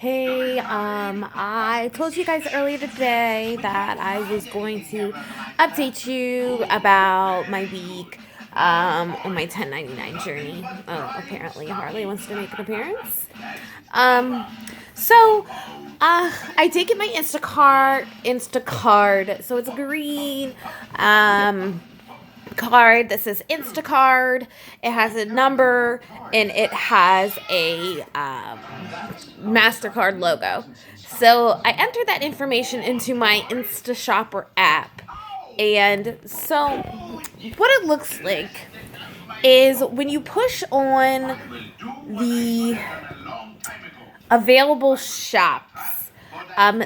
Hey, I told you guys earlier today that I was going to update you about my week, on my 1099 journey. Apparently Harley wants to make an appearance. Um, so, I did get my Instacard, so it's green, um, card that says Instacard. It has a number and it has a MasterCard logo. So I entered that information into my InstaShopper app. And so what it looks like is when you push on the available shops,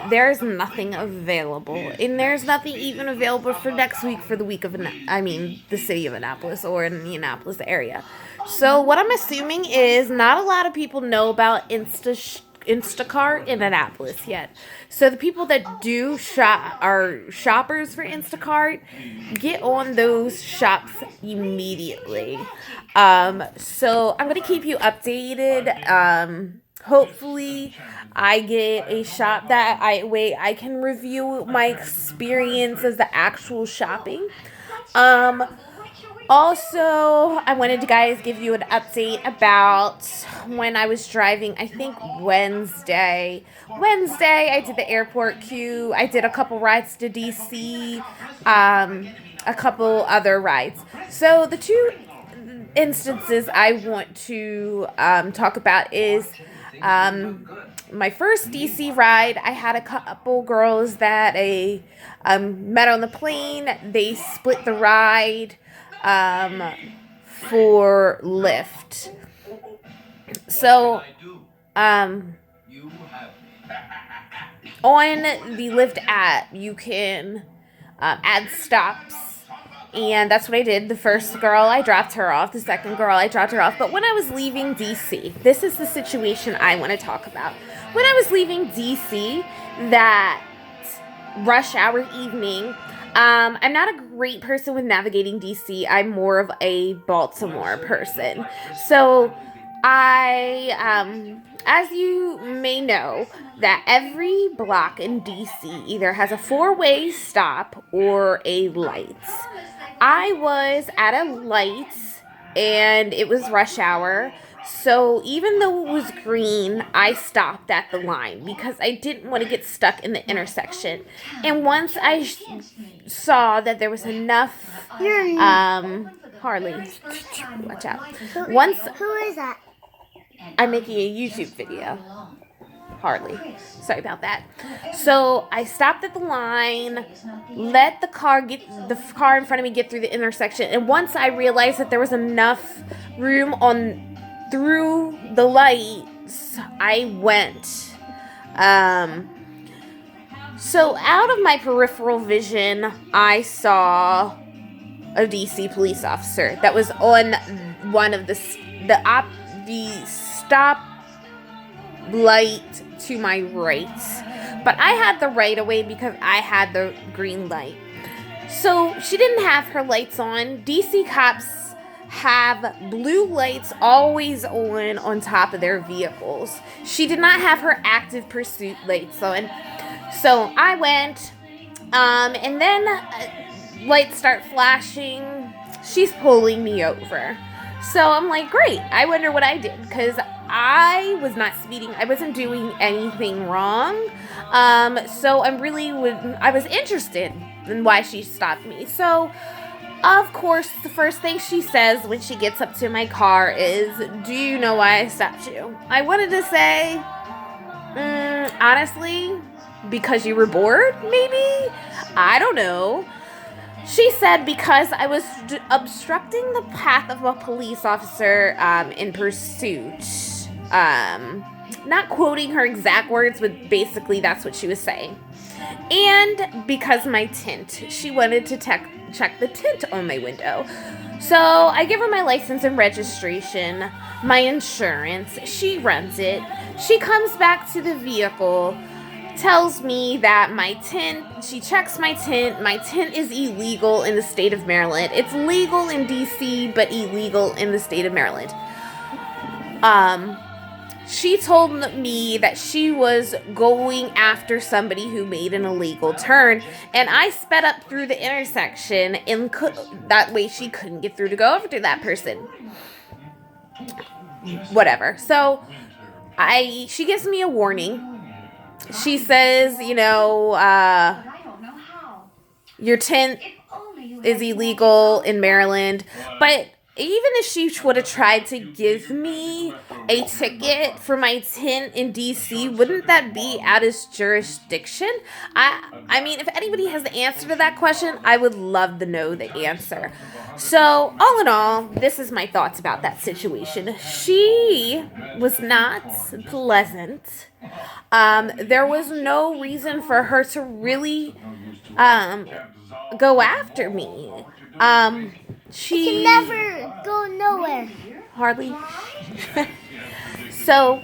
there's nothing available, and there's nothing even available for next week for the week of, the city of Annapolis or in the Annapolis area. So what I'm assuming is not a lot of people know about Instacart in Annapolis yet. So the people that do shop are shoppers for Instacart. Get on those shops immediately. So I'm gonna keep you updated. Hopefully I get a shop that I can review my experience as the actual shopping. Um Also, I wanted to guys give you an update about when I was driving. I think Wednesday. I did the airport queue. I did a couple rides to DC, a couple other rides. So the two instances I want to talk about is my first DC ride. I had a couple girls that I met on the plane. They split the ride for Lyft. So, on the Lyft app, you can add stops. And that's what I did. The first girl, I dropped her off. The second girl, I dropped her off. But when I was leaving DC, this is the situation I want to talk about. When I was leaving DC, that rush hour evening, I'm not a great person with navigating DC. I'm more of a Baltimore person. So as you may know, that every block in DC either has a four-way stop or a light. I was at a light and it was rush hour. So even though it was green, I stopped at the line because I didn't want to get stuck in the intersection. And once I saw that there was enough, Harley, watch out. Once Who is that? I'm making a YouTube video. Harley. Sorry about that. So I stopped at the line, let the car in front of me get through the intersection, and once I realized that there was enough room on through the lights, I went. So out of my peripheral vision, I saw a DC police officer that was on one of the stop light to my right. But I had the right of way because I had the green light. So she didn't have her lights on. DC cops have blue lights always on top of their vehicles. She did not have her active pursuit lights on. So I went, and then lights start flashing. She's pulling me over. So I'm like, great. I wonder what I did because I was not speeding. I wasn't doing anything wrong. So I was interested in why she stopped me. So, of course, the first thing she says when she gets up to my car is, "Do you know why I stopped you?" I wanted to say, honestly, because you were bored, maybe? I don't know. She said because I was obstructing the path of a police officer in pursuit. Not quoting her exact words, but basically that's what she was saying. And because my tint, she wanted to check the tint on my window. So I give her my license and registration, my insurance. She runs it. She comes back to the vehicle, tells me that she checks my tint is illegal in the state of Maryland. It's legal in DC, but illegal in the state of Maryland. she told me that she was going after somebody who made an illegal turn, and I sped up through the intersection, and that way she couldn't get through to go over to that person. Whatever. So she gives me a warning. She says, your tint is illegal in Maryland, but even if she would have tried to give me a ticket for my tint in DC, wouldn't that be out of jurisdiction? I mean, if anybody has the answer to that question, I would love to know the answer. So, all in all, this is my thoughts about that situation. She was not pleasant. There was no reason for her to really go after me. She can never go nowhere. Hardly. So,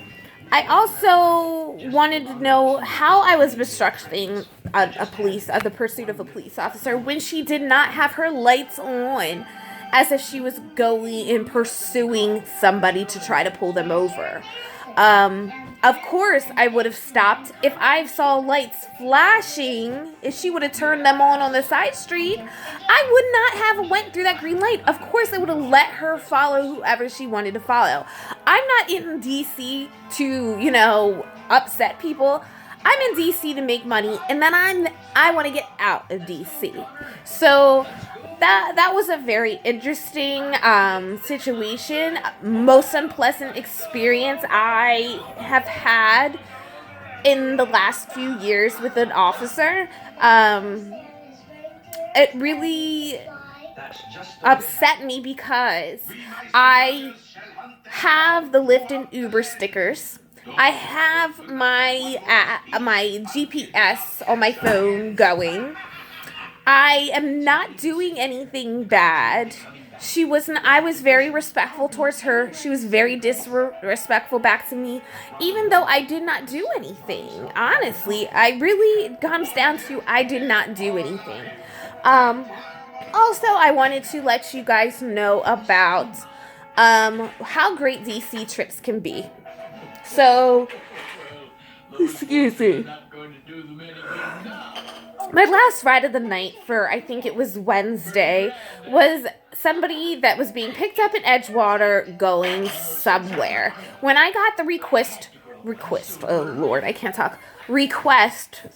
I also wanted to know how I was obstructing the pursuit of a police officer when she did not have her lights on, as if she was going and pursuing somebody to try to pull them over. Of course, I would have stopped if I saw lights flashing. If she would have turned them on the side street, I would not have went through that green light. Of course, I would have let her follow whoever she wanted to follow. I'm not in DC to, upset people. I'm in DC to make money, and then I want to get out of DC. So that was a very interesting situation. Most unpleasant experience I have had in the last few years with an officer. It really upset me because I have the Lyft and Uber stickers. I have my GPS on my phone going. I am not doing anything bad. I was very respectful towards her. She was very disrespectful back to me, even though I did not do anything. Honestly, it comes down to I did not do anything. Also, I wanted to let you guys know about how great DC trips can be. So, excuse me. My last ride of the night for, I think it was Wednesday, was somebody that was being picked up in Edgewater going somewhere. When I got the request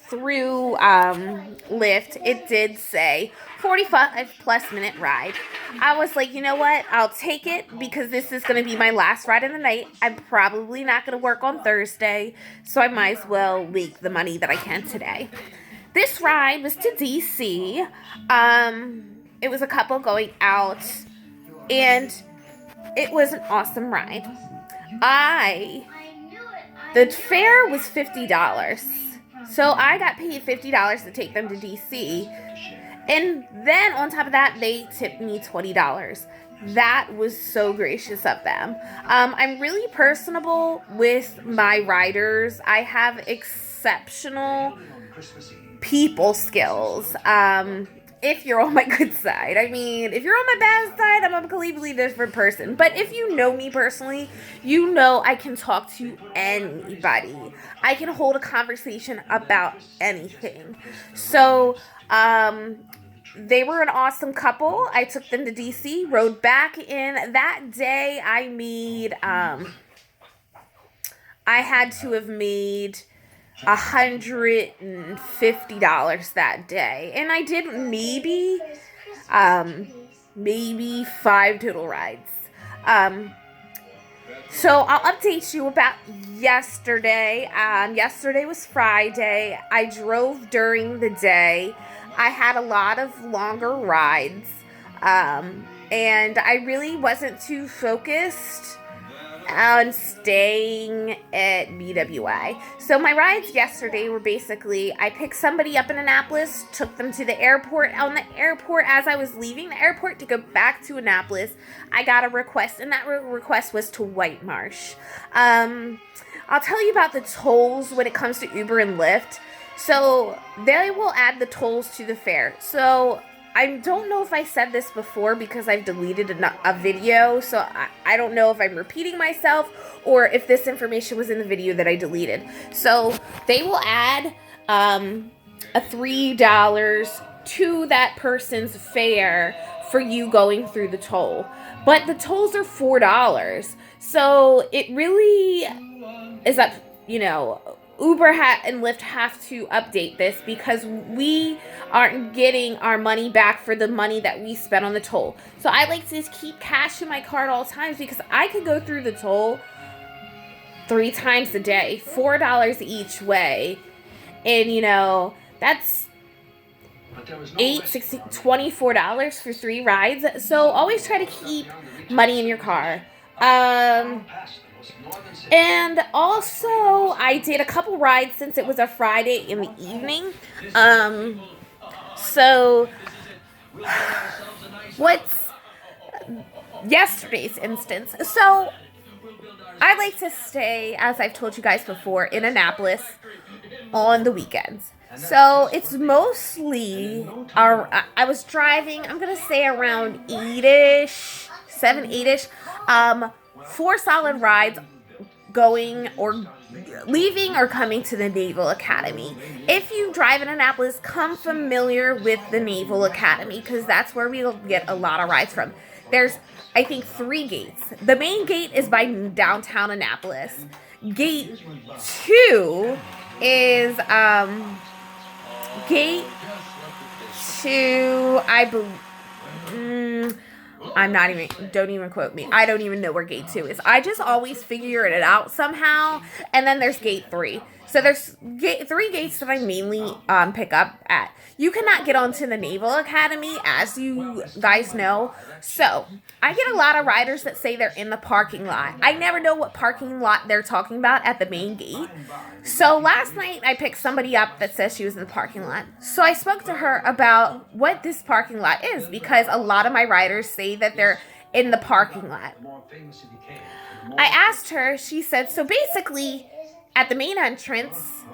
through Lyft, it did say 45 plus minute ride. I was like, you know what? I'll take it because this is going to be my last ride of the night. I'm probably not going to work on Thursday, so I might as well leak the money that I can today. This ride was to DC. It was a couple going out, and it was an awesome ride. The fare was $50, so I got paid $50 to take them to DC, and then on top of that, they tipped me $20. That was so gracious of them. I'm really personable with my riders. I have exceptional people skills. If you're on my good side. I mean, if you're on my bad side, I'm a completely different person. But if you know me personally, you know I can talk to anybody. I can hold a conversation about anything. So, they were an awesome couple. I took them to DC, rode back in. That day, I had to have made $150 that day, and I did maybe 5 total rides. So I'll update you about yesterday. Yesterday was Friday. I drove during the day. I had a lot of longer rides, and I really wasn't too focused on staying at BWI. So my rides yesterday were basically, I picked somebody up in Annapolis, took them to the airport. On the airport, as I was leaving the airport to go back to Annapolis, I got a request, and that request was to White Marsh. I'll tell you about the tolls when it comes to Uber and Lyft. So they will add the tolls to the fare. So I don't know if I said this before because I've deleted a video, so I don't know if I'm repeating myself or if this information was in the video that I deleted. So they will add a $3 to that person's fare for you going through the toll. But the tolls are $4. So it really is up, Uber and Lyft have to update this because we aren't getting our money back for the money that we spent on the toll. So I like to just keep cash in my car at all times because I could go through the toll 3 times a day, $4 each way. And, that's $24 for 3 rides. So always try to keep money in your car. And also, I did a couple rides since it was a Friday in the evening. So, what's yesterday's instance? So, I like to stay, as I've told you guys before, in Annapolis on the weekends. So, it's mostly, I was driving, I'm going to say around 8-ish, 7, 8-ish, 4 solid rides going or leaving or coming to the Naval Academy. If you drive in Annapolis, come familiar with the Naval Academy because that's where we'll get a lot of rides from. There's, I think, 3 gates. The main gate is by downtown Annapolis. Gate 2 is, gate 2, I believe, don't even quote me. I don't even know where gate 2 is. I just always figure it out somehow. And then there's gate 3. So there's 3 gates that I mainly pick up at. You cannot get onto the Naval Academy, as you guys know. So I get a lot of riders that say they're in the parking lot. I never know what parking lot they're talking about at the main gate. So last night I picked somebody up that says she was in the parking lot. So I spoke to her about what this parking lot is because a lot of my riders say that they're in the parking lot. I asked her, she said, so basically at the main entrance,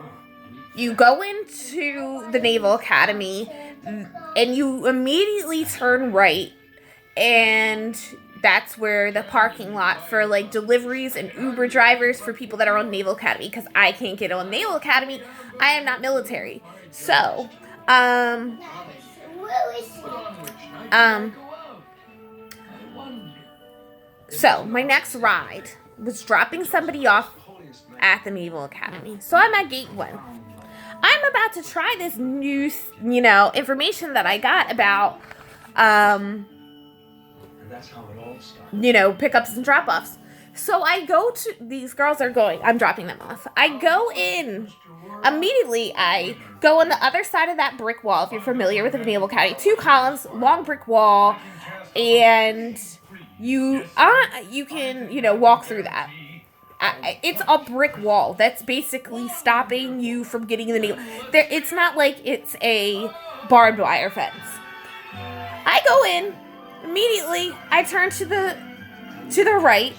you go into the Naval Academy and you immediately turn right, and that's where the parking lot for like deliveries and Uber drivers for people that are on Naval Academy, because I can't get on Naval Academy. I am not military. So, so my next ride was dropping somebody off at the Naval Academy. So I'm at gate 1. I'm about to try this new, information that I got about, pickups and drop-offs. So I go to, these girls are going, I'm dropping them off. I go in, immediately I go on the other side of that brick wall, if you're familiar with the Naval Academy, 2 columns, long brick wall, and you can, walk through that. It's a brick wall that's basically stopping you from getting in the Naval. It's not like it's a barbed wire fence. I go in immediately. I turn to the right,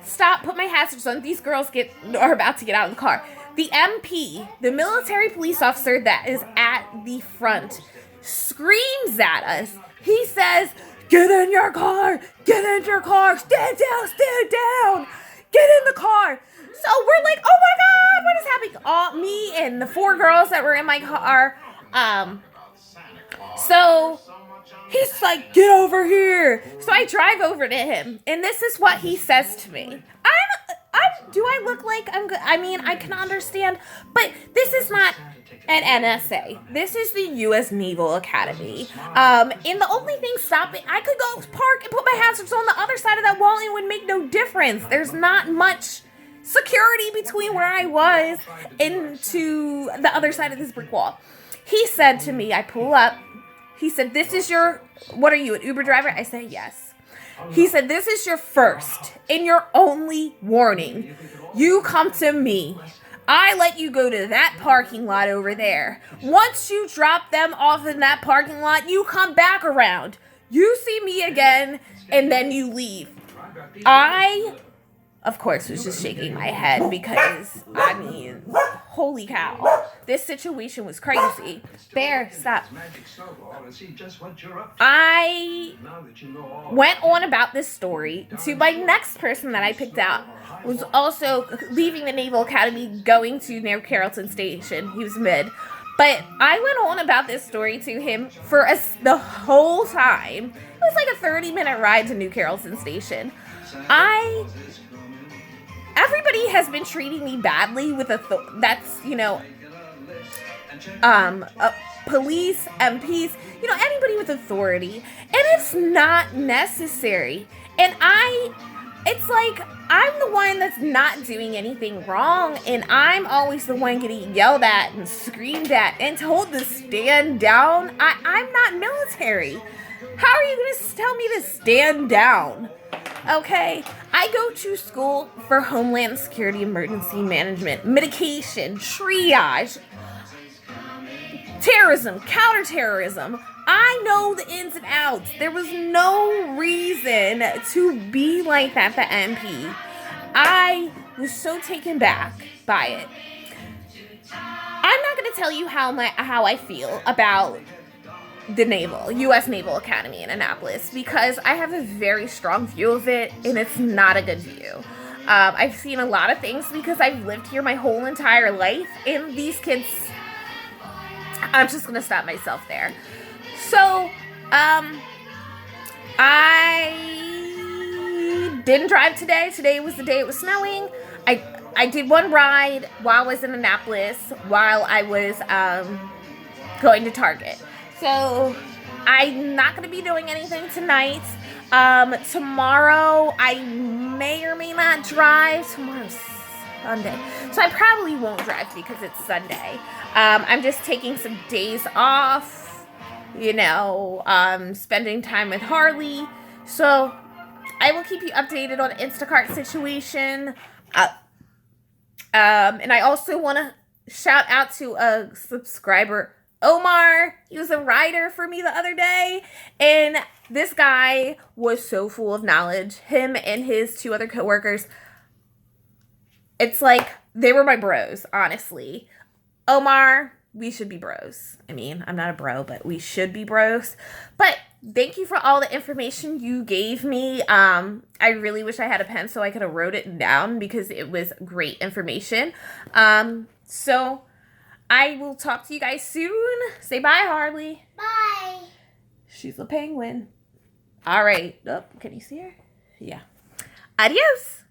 stop, put my hazards on. These girls are about to get out of the car. The MP, the military police officer that is at the front, screams at us. He says, "Get in your car! Get in your car! Stand down! Stand down! Get in the car!" So we're like, oh my God, what is happening? Me and the 4 girls that were in my car. So he's like, "Get over here." So I drive over to him, and this is what he says to me. Do I look like I'm good? I mean, I can understand, but this is not an NSA. This is the U.S. Naval Academy. And the only thing stopping, I could go park and put my hazards on the other side of that wall and it would make no difference. There's not much security between where I was and to the other side of this brick wall. He said to me, I pull up, he said, what are you, an Uber driver? I said, yes. He said, this is your first and your only warning. You come to me. I let you go to that parking lot over there. Once you drop them off in that parking lot, you come back around. You see me again, and then you leave. I, of course, was just shaking my head because, holy cow, this situation was crazy. Bear, stop. I went on about this story to my next person that I picked out, was also leaving the Naval Academy, going to near Carrollton Station. He was mid. But I went on about this story to him for the whole time. It was like a 30-minute ride to New Carrollton Station. Everybody has been treating me badly with police, MPs, anybody with authority. And it's not necessary. And it's like, I'm the one that's not doing anything wrong, and I'm always the one getting yelled at and screamed at and told to stand down. I'm not military. How are you going to tell me to stand down? Okay, I go to school for Homeland Security Emergency Management, mitigation, triage, terrorism, counterterrorism. I know the ins and outs. There was no reason to be like that, the MP. I was so taken back by it. I'm not going to tell you how I feel about the U.S. Naval Academy in Annapolis, because I have a very strong view of it, and it's not a good view. I've seen a lot of things because I've lived here my whole entire life, and these kids, I'm just going to stop myself there. So, I didn't drive today. Today was the day it was snowing. I did one ride while I was in Annapolis, while I was going to Target. So, I'm not going to be doing anything tonight. Tomorrow, I may or may not drive. Tomorrow's Sunday. So, I probably won't drive because it's Sunday. I'm just taking some days off, spending time with Harley. So, I will keep you updated on the Instacart situation. And I also want to shout out to a subscriber, Omar. He was a rider for me the other day, and this guy was so full of knowledge. Him and his two other coworkers, it's like they were my bros, honestly. Omar, we should be bros. I mean, I'm not a bro, but we should be bros. But thank you for all the information you gave me. I really wish I had a pen so I could have wrote it down, because it was great information. So I will talk to you guys soon. Say bye, Harley. Bye. She's a penguin. All right. Oh, can you see her? Yeah. Adios.